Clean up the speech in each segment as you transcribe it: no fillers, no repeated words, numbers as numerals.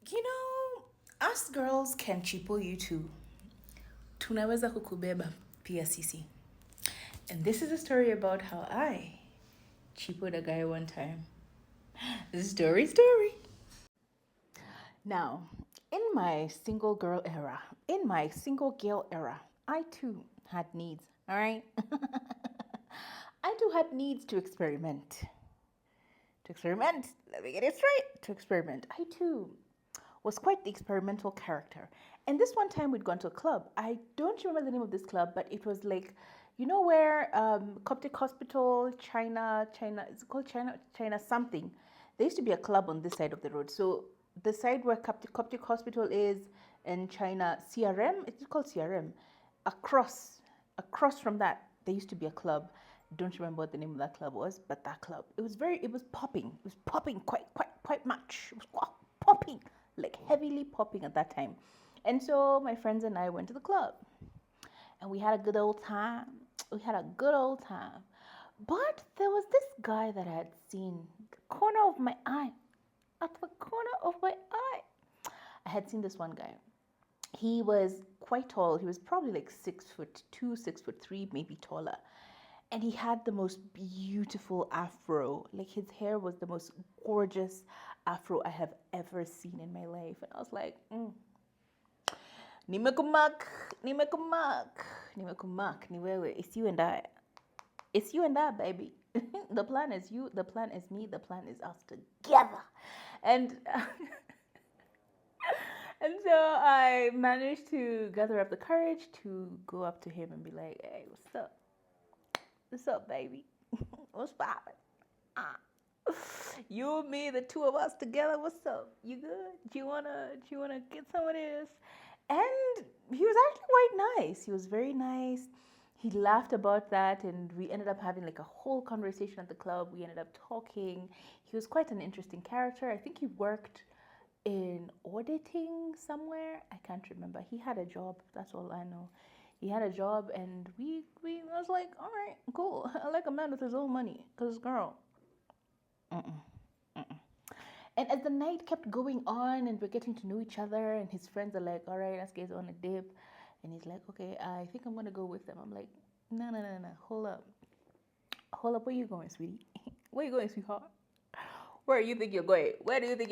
You know, us girls can chipo you too. Tunaweza kukubeba pia sisi. And this is a story about how I cheapoed a guy one time. Story. Now, in my single girl era, I too had needs, all right? I too had needs to experiment. Let me get it straight. To experiment. I too was quite the experimental character. And this one time we'd gone to a club. I don't remember the name of this club, but it was like, you know where Coptic Hospital, China, is it called China something? There used to be a club on this side of the road. So the side where Coptic Hospital is in China, CRM, it's called CRM. Across from that, there used to be a club. Don't remember what the name of that club was, but that club, it was popping. It was popping quite much. It was popping, like heavily popping at that time. And so my friends and I went to the club and we had a good old time. But there was this guy that I had seen the corner of my eye. At the corner of my eye. I had seen this one guy. He was quite tall. He was probably like 6'2", 6'3", maybe taller. And he had the most beautiful afro. Like his hair was the most gorgeous afro I have ever seen in my life. And I was like, Nimekumak, ni wewe. It's you and I. It's you and I, baby. The plan is you, the plan is me, the plan is us together. And and so I managed to gather up the courage to go up to him and be like, hey, what's up? What's up, baby? What's poppin'? You and me, the two of us together. What's up? You good? Do you wanna get some of this? And he was actually quite nice. He was very nice. He laughed about that, and we ended up having like a whole conversation at the club. We ended up talking. He was quite an interesting character. I think he worked in auditing somewhere. I can't remember. He had a job. That's all I know. He had a job, and I was like, all right, cool. I like a man with his own money, cause girl. And as the night kept going on, and we're getting to know each other, and his friends are like, all right, let's get on a dip, and he's like, okay, I think I'm gonna go with them. I'm like, no, hold up, where you going, sweetie? Where you going, sweetheart? Where do you think you're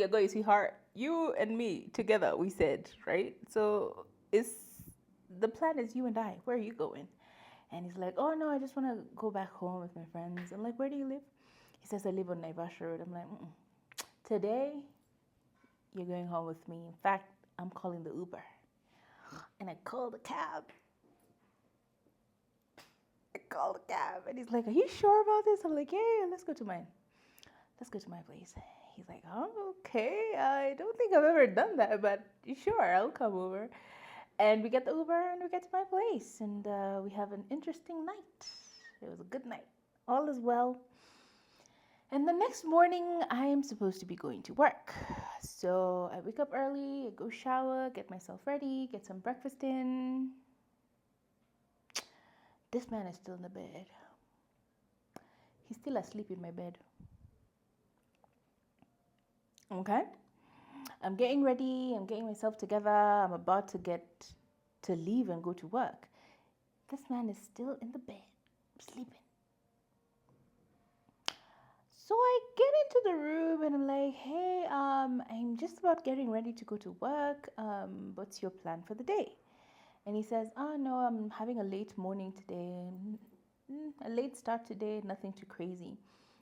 going, sweetheart? You and me together, we said, right? So the plan is you and I. Where are you going? And he's like, oh no, I just want to go back home with my friends. I'm like, where do you live? He says, I live on Naivasha Road. I'm like, today you're going home with me. In fact, I'm calling the Uber. And I call the cab. And he's like, are you sure about this? I'm like, yeah, let's go to my place. He's like, oh, okay. I don't think I've ever done that, but sure, I'll come over. And we get the Uber and we get to my place. And we have an interesting night. It was a good night. All is well. And the next morning, I am supposed to be going to work. So I wake up early, I go shower, get myself ready, get some breakfast in. This man is still in the bed. He's still asleep in my bed. Okay? I'm getting ready, I'm getting myself together, I'm about to leave and go to work. This man is still in the bed, sleeping. So I get into the room and I'm like, hey, I'm just about getting ready to go to work. What's your plan for the day? And he says, oh no, I'm having a late morning today. A late start today, nothing too crazy.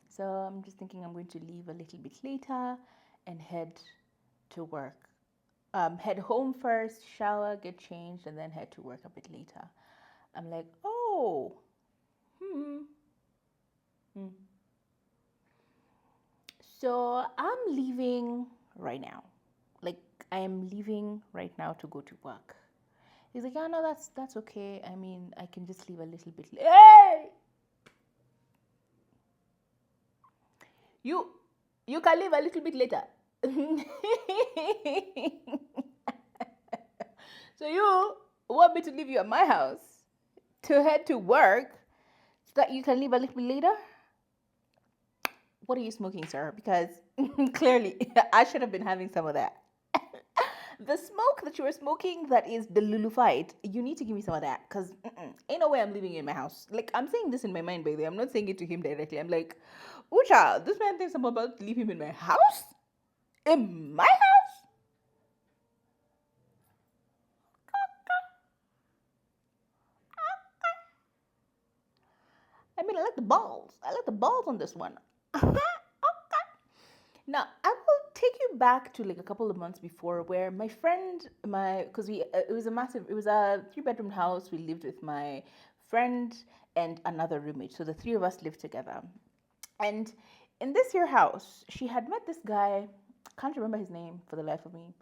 So I'm just thinking I'm going to leave a little bit later and head to work. Head home first, shower, get changed, and then head to work a bit later. I'm like, oh, So I'm leaving right now. Like, I am leaving right now to go to work. He's like, yeah, no, that's okay. I mean, I can just leave a little bit. Hey! You can leave a little bit later. So you want me to leave you at my house to head to work so that you can leave a little bit later? What are you smoking, sir? Because clearly I should have been having some of that. The smoke that you were smoking that is the Lulufied, you need to give me some of that because ain't no way I'm leaving it in my house. Like, I'm saying this in my mind, by the way. I'm not saying it to him directly. I'm like, oh, child, this man thinks I'm about to leave him in my house? In my house? I mean, I like the balls. I like the balls on this one. Now, I will take you back to like a couple of months before where my friend, because it was a three-bedroom house. We lived with my friend and another roommate. So the three of us lived together. And in this here house, she had met this guy. Can't remember his name for the life of me.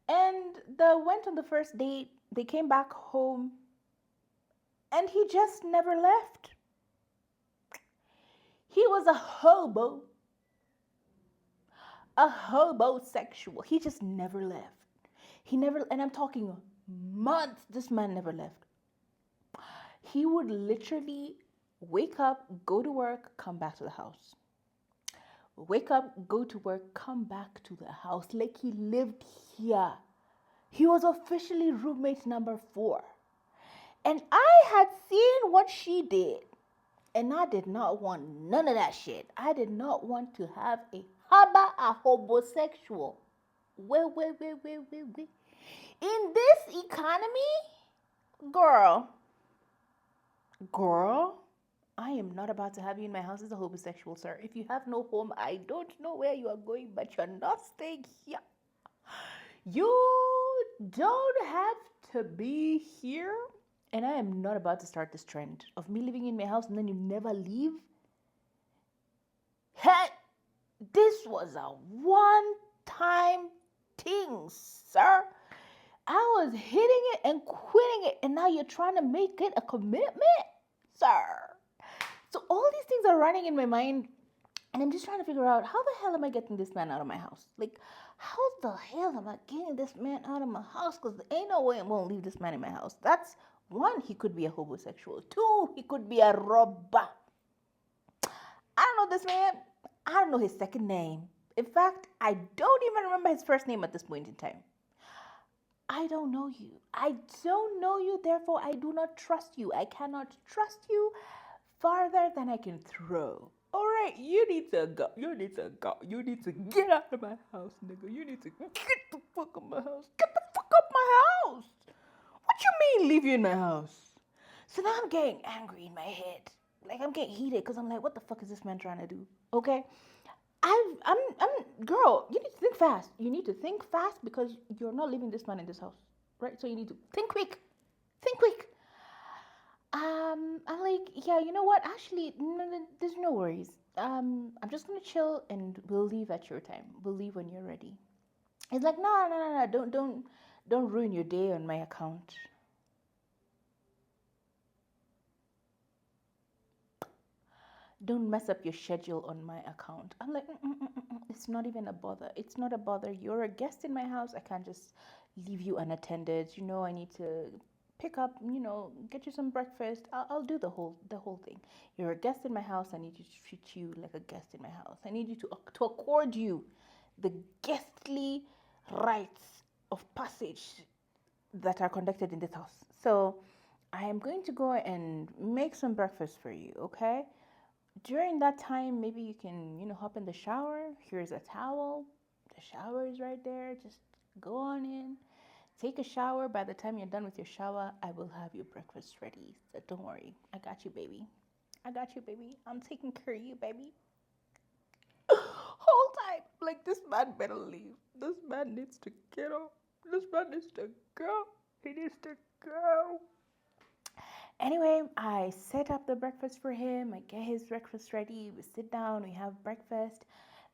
And they went on the first date. They came back home. And he just never left. He was a hobo. A hobosexual. He just never left. He never, and I'm talking months, this man never left. He would literally wake up, go to work, come back to the house. Wake up, go to work, come back to the house like he lived here. He was officially roommate number 4. And I had seen what she did. And I did not want none of that shit. I did not want to have a homosexual. Well. In this economy, girl, I am not about to have you in my house as a homosexual, sir. If you have no home, I don't know where you are going, but you're not staying here. You don't have to be here. And I am not about to start this trend of me living in my house and then you never leave. Hey, this was a one-time thing, sir. I was hitting it and quitting it, and now you're trying to make it a commitment, sir. So all these things are running in my mind, and I'm just trying to figure out how the hell am I getting this man out of my house? Like, how the hell am I getting this man out of my house? Because there ain't no way I'm going to leave this man in my house. That's one, he could be a homosexual. 2, he could be a robber. I don't know this man. I don't know his second name. In fact, I don't even remember his first name at this point in time. I don't know you. I don't know you, therefore I do not trust you. I cannot trust you farther than I can throw. All right, you need to go. You need to go. You need to get out of my house, nigga. You need to get the fuck out of my house. Get the fuck out of my house. What you mean leave you in my house? So now I'm getting angry in my head. Like I'm getting heated because I'm like, what the fuck is this man trying to do? Okay? Girl, you need to think fast. You need to think fast because you're not leaving this man in this house. Right? So you need to think quick. Think quick. I'm like, yeah, you know what? Actually, there's no worries. I'm just gonna chill and we'll leave at your time. We'll leave when you're ready. It's like, no. Don't ruin your day on my account. Don't mess up your schedule on my account. I'm like, it's not even a bother. It's not a bother. You're a guest in my house. I can't just leave you unattended. You know, I need to pick up, get you some breakfast. I'll do the whole thing. You're a guest in my house. I need to treat you like a guest in my house. I need you to accord you the guestly rights of passage that are conducted in this house. So I am going to go and make some breakfast for you, okay? During that time, maybe you can, hop in the shower. Here's a towel. The shower is right there. Just go on in. Take a shower. By the time you're done with your shower, I will have your breakfast ready. So don't worry. I got you, baby. I got you, baby. I'm taking care of you, baby. Whole time. Like, this man better leave. This man needs to get up. This man needs to go. He needs to go. Anyway, I set up the breakfast for him. I get his breakfast ready. We sit down, we have breakfast.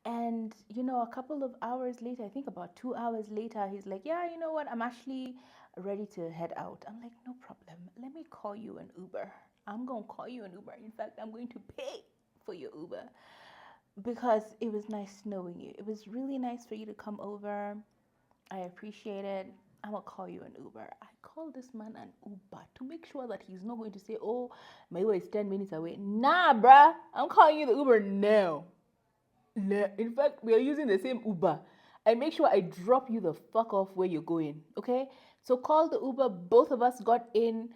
And, a couple of hours later, I think about 2 hours later, he's like, yeah, you know what? I'm actually ready to head out. I'm like, no problem. Let me call you an Uber. I'm going to call you an Uber. In fact, I'm going to pay for your Uber because it was nice knowing you. It was really nice for you to come over. I appreciate it. I'm going to call you an Uber. I call this man an Uber to make sure that he's not going to say, oh, my Uber is 10 minutes away. Nah, bruh. I'm calling you the Uber now. In fact, we are using the same Uber. I make sure I drop you the fuck off where you're going. Okay? So call the Uber. Both of us got in.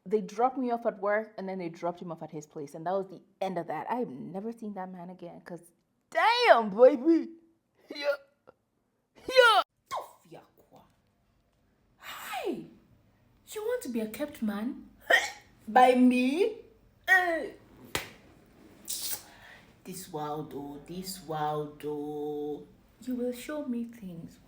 They dropped me off at work and then they dropped him off at his place. And that was the end of that. I've never seen that man again. Because damn, baby. Yeah. Yeah. Hi. You want to be a kept man? By me? This wild though. You will show me things